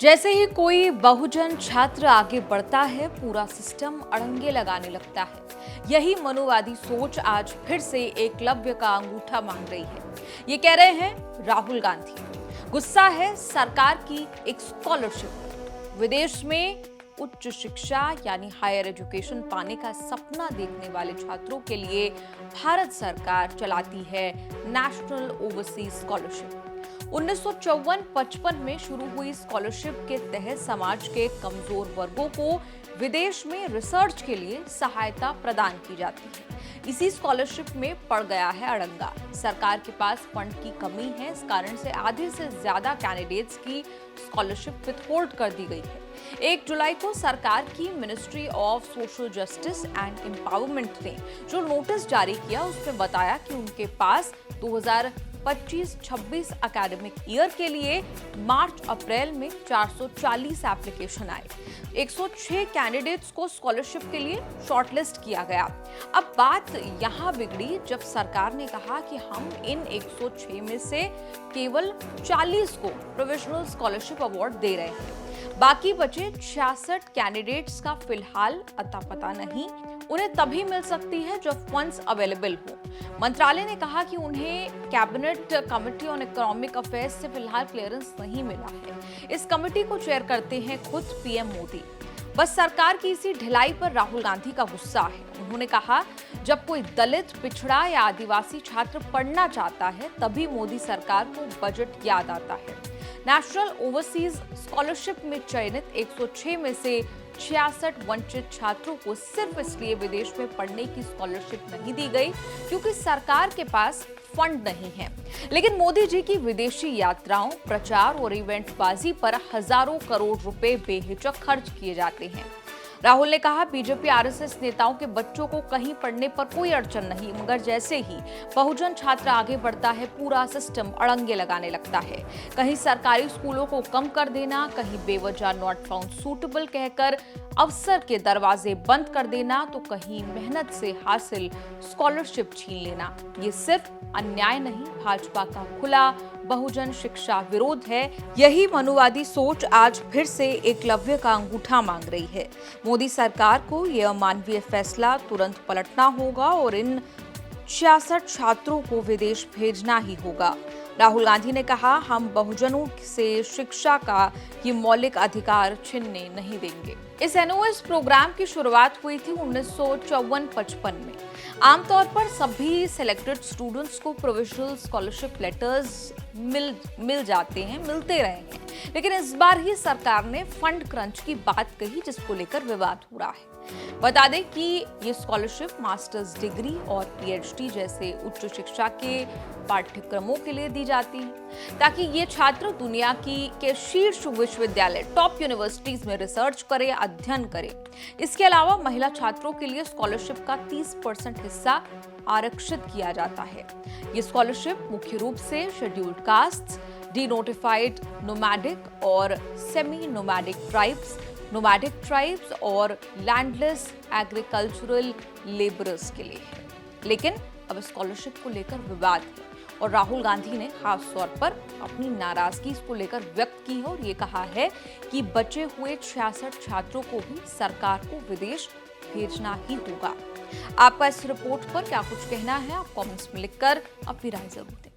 जैसे ही कोई बहुजन छात्र आगे बढ़ता है, पूरा सिस्टम अड़ंगे लगाने लगता है। यही मनुवादी सोच आज फिर से एकलव्य का अंगूठा मांग रही है। ये कह रहे हैं राहुल गांधी। गुस्सा है सरकार की एक स्कॉलरशिप। विदेश में उच्च शिक्षा यानी हायर एजुकेशन पाने का सपना देखने वाले छात्रों के लिए भारत सरकार चलाती है नेशनल ओवरसीज स्कॉलरशिप। 1954-55 में शुरू हुई स्कॉलरशिप के तहत समाज के कमजोर वर्गों को विदेश में रिसर्च के लिए सहायता प्रदान की जाती है। इसी स्कॉलरशिप में पड़ गया है अड़ंगा। सरकार के पास फंड की कमी है, इस कारण से आधे से ज्यादा कैंडिडेट्स की स्कॉलरशिप विथहोल्ड कर दी गई है। 1 जुलाई को सरकार की ministry of social justice and empowerment ने जो नोटिस जारी किया, उसमें बताया कि उनके पास 2025-26 एकेडमिक ईयर के लिए मार्च-अप्रैल में 440 एप्लीकेशन आए। 106 कैंडिडेट्स को स्कॉलरशिप के लिए शॉर्टलिस्ट किया गया। अब बात यहां बिगड़ी जब सरकार ने कहा कि हम इन 106 में से केवल 40 को प्रोविजनल स्कॉलरशिप अवार्ड दे रहे हैं। बाकी बचे 66 कैंडिडेट्स का फिलहाल अता पता नहीं। उन्हें तभी मिल सकती है जब फंड्स अवेलेबल हो। मंत्रालय ने कहा कि उन्हें cabinet committee on economic affairs से फिलहाल क्लियरेंस नहीं मिला है। इस कमेटी को चेयर करते हैं खुद पीएम मोदी। बस सरकार की इसी ढिलाई पर राहुल गांधी का गुस्सा है। उन्होंने कहा, जब कोई दलित, पिछड़ा या आदिवासी छात्र पढ़ना चाहता है, तभी मोदी सरकार को बजट याद आता है। नेशनल ओवरसीज स्कॉलरशिप में चयनित 106 में से 66 वंचित छात्रों को सिर्फ इसलिए विदेश में पढ़ने की स्कॉलरशिप नहीं दी गई क्योंकि सरकार के पास फंड नहीं है। लेकिन मोदी जी की विदेशी यात्राओं, प्रचार और इवेंटबाजी पर हजारों करोड़ रुपए बेहिचक खर्च किए जाते हैं। राहुल ने कहा, बीजेपी आरएसएस नेताओं के बच्चों को कहीं पढ़ने पर कोई अड़चन नहीं, मगर जैसे ही बहुजन छात्र आगे बढ़ता है, पूरा सिस्टम अड़ंगे लगाने लगता है। कहीं सरकारी स्कूलों को कम कर देना, कहीं बेवजह नॉट फाउंड सूटेबल कहकर अवसर के दरवाजे बंद कर देना, तो कहीं मेहनत से हासिल स्कॉलरशिप छीन लेना। ये सिर्फ अन्याय नहीं, भाजपा का खुला बहुजन शिक्षा विरोध है। यही मनुवादी सोच आज फिर से एकलव्य का अंगूठा मांग रही है। मोदी सरकार को यह अमानवीय फैसला तुरंत पलटना होगा और इन 66 छात्रों को विदेश भेजना ही होगा। राहुल गांधी ने कहा, हम बहुजनों से शिक्षा का ये मौलिक अधिकार छीनने नहीं देंगे। इस एनओएस प्रोग्राम की शुरुआत हुई थी 1954-55 में। आमतौर पर सभी सिलेक्टेड स्टूडेंट्स को प्रोविजनल स्कॉलरशिप लेटर्स मिलते रहे हैं। लेकिन इस बार ही सरकार ने फंड क्रंच की बात कही, जिसको लेकर विवाद हो रहा है। बता दें कि ये स्कॉलरशिप मास्टर्स डिग्री और पीएचडी जैसे उच्च शिक्षा के पाठ्यक्रमों के लिए दी जाती है, ताकि ये छात्र दुनिया के शीर्ष विश्वविद्यालय, टॉप यूनिवर्सिटीज में रिसर्च करे, अध्ययन करे। इसके अलावा महिला छात्रों के लिए स्कॉलरशिप का 30% हिस्सा आरक्षित किया जाता है। ये स्कॉलरशिप मुख्य रूप से शेड्यूल्ड कास्ट्स, डिनोटिफाइड नोमैडिक और सेमी नोमैडिक ट्राइब्स और लैंडलेस एग्रीकल्चरल लेबरर्स के लिए है। लेकिन अब स्कॉलरशिप को लेकर विवाद है और राहुल गांधी ने खास तौर पर अपनी नाराजगी इसको लेकर व्यक्त की है और ये कहा है कि बचे हुए 66 छात्रों को भी सरकार को विदेश भेजना ही होगा। आपका इस रिपोर्ट पर क्या कुछ कहना है? आप कमेंट्स में लिखकर अपनी राय जरूर दें।